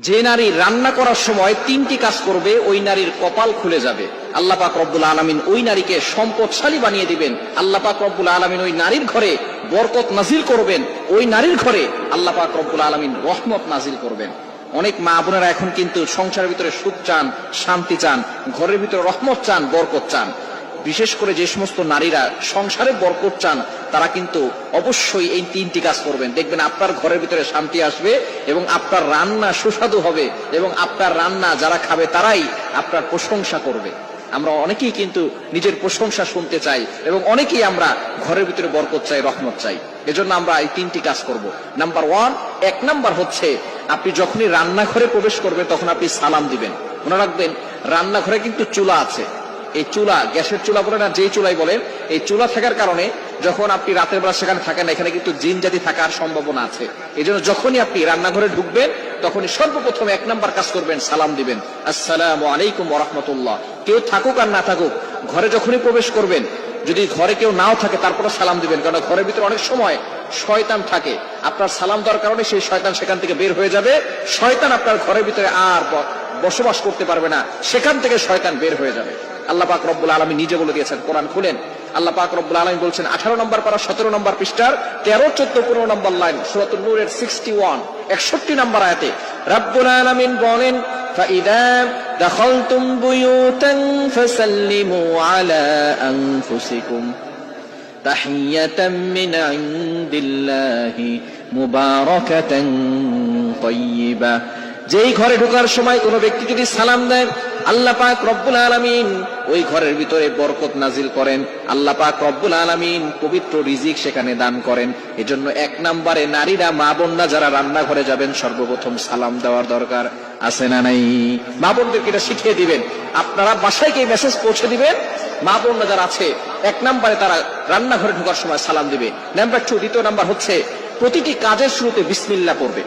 যে নারী রান্না করার সময় তিনটি কাজ করবে ওই নারীর কপাল খুলে যাবে। আল্লাহ পাক রব্বুল আলামিন ওই নারীকে সম্পদশালী বানিয়ে দিবেন। আল্লাহ পাক রব্বুল আলামিন ওই নারীর ঘরে বরকত নাজিল করবেন। ওই নারীর ঘরে আল্লাহ পাক রব্বুল আলামিন রহমত নাজিল করবেন। অনেক মা বোনেরা এখন কিন্তু সংসারের ভিতরে সুখ চান, শান্তি চান, ঘরের ভিতরে রহমত চান, বরকত চান। বিশেষ করে যে সমস্ত নারীরা সংসারে বরকত চান তারা কিন্তু অবশ্যই এই তিনটি কাজ করবেন। দেখবেন আপনার ঘরের ভিতরে শান্তি আসবে এবং আপনার রান্না সুস্বাদু হবে এবং আপনার রান্না যারা খাবে তারাই আপনার প্রশংসা করবে। আমরা অনেকেই কিন্তু নিজের প্রশংসা শুনতে চাই এবং অনেকেই আমরা ঘরের ভিতরে বরকত চাই, রহমত চাই। এজন্য আমরা এই তিনটি কাজ করব। নাম্বার 1, 1 নাম্বার হচ্ছে আপনি যখনই রান্নাঘরে প্রবেশ করবেন তখন আপনি সালাম দিবেন। মনে রাখবেন রান্নাঘরে কিন্তু চুলা আছে। এই চুলা, গ্যাসের চুলা বলেন আর যেই চুলাই বলেন, এই চুলা থাকার কারণে যখন আপনি রাতের বেলা সেখানে থাকেন এখানে কিন্তু জিন জাতি থাকার সম্ভাবনা আছে। এই জন্য যখনই আপনি রান্নাঘরে ঢুকবেন তখনই সর্বপ্রথম 1 নাম্বার কাজ করবেন, সালাম দিবেন, আসসালামু আলাইকুম ওয়া রাহমাতুল্লাহ। কেউ থাকুক আর না থাকুক, ঘরে যখনই প্রবেশ করবেন, যদি ঘরে কেউ নাও থাকে তারপরে সালাম দিবেন, কারণ ঘরের ভিতরে অনেক সময় শয়তান থাকে। আপনার সালাম দেওয়ার কারণে সেই শয়তান সেখান থেকে বের হয়ে যাবে। শয়তান আপনার ঘরের ভিতরে আর বসবাস করতে পারবে না, সেখান থেকে শয়তান বের হয়ে যাবে। আল্লাহ পাক রব্বুল আলামিন নিজে বলে দিয়েছেন, কোরআন খুলেন, আল্লাহ পাক রব্বুল আলামিন বলছেন 18 নম্বর পারা 17 নম্বর পৃষ্ঠার 13, 14, 15 নম্বর লাইন, সূরাতুন নূরের 61, 61 নম্বর আয়াতে রব্বুল আলামিন বলেন, ফাইদা দাখালতুম বুয়ুতান ফাসাল্লিমু আলা আনফুসিকুম তাহিয়াতাম মিন ইনদিল্লাহি মুবারাকাতান তাইয়্যিবা। যেই ঘরে ঢোকার সময় কোনো ব্যক্তি যদি সালাম দেয়, আল্লাহ পাক রব্বুল আলামিন ওই ঘরের ভিতরে বরকত নাজিল করেন। আল্লাহ পাক রব্বুল আলামিন পবিত্র রিজিক সেখানে দান করেন। এজন্য 1 নম্বরে নারীরা, মা বোনরা যারা রান্নাঘরে যাবেন সর্বপ্রথম সালাম দেওয়ার দরকার আছে না নাই? মা বোনদেরকে এটা শিখিয়ে দিবেন, আপনারা বাসায় গিয়ে মেসেজ পৌঁছে দিবেন। মা বোনরা যারা আছে 1 নম্বরে তারা রান্নাঘরে ঢোকার সময় সালাম দিবে। নাম্বার 2, দ্বিতীয় নাম্বার হচ্ছে প্রতিটি কাজের শুরুতে বিসমিল্লাহ পড়বে।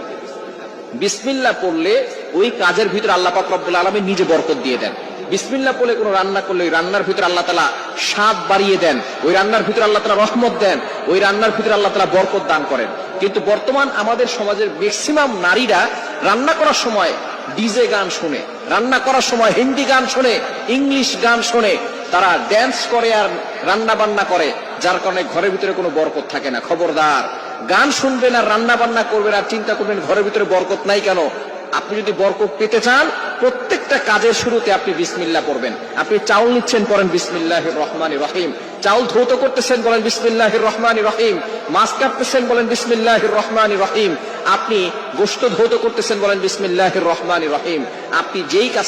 বিসমিল্লাহ পড়লে ওই কাজের ভিতরে আল্লাহ পাক রব্বুল আলামিন নিজে বরকত দিয়ে দেন। বিসমিল্লাহ পড়লে কোনো রান্না করলে ওই রান্নার ভিতরে আল্লাহ তাআলা স্বাদ বাড়িয়ে দেন, ওই রান্নার ভিতরে আল্লাহ তাআলা রহমত দেন, ওই রান্নার ভিতরে আল্লাহ তাআলা বরকত দান করেন। কিন্তু বর্তমান আমাদের সমাজের ম্যাক্সিমাম নারীরা রান্না করার সময় ডিজে গান শুনে, রান্না করার সময় হিন্দি গান শুনে, ইংলিশ গান শুনে, তারা ড্যান্স করে আর রান্না বান্না করে, যার কারণে ঘরের ভিতরে কোনো বরকত থাকে না। খবরদার, গান শুনবেন আর রান্না বান্না করবেন আর চিন্তা করবেন ঘরের ভিতরে বরকত নাই কেন। আপনি যদি বরকত পেতে চান প্রত্যেকটা কাজের শুরুতে আপনি বিসমিল্লাহ পড়বেন। আপনি চাউল নিচ্ছেন, পড়েন বিসমিল্লাহির রহমানির রহিম। চাউল ধৌত করতেছেন, বলেন বিসমিল্লাহির রহমানির রহিম। মাছ কাটতেছেন, বলেন বিসমিল্লাহির রহমানির রহিম। আপনি গোশত ধৌত করতেছেন, বলেন বিসমিল্লাহির রহমানির রহিম। আপনি যেই কাজ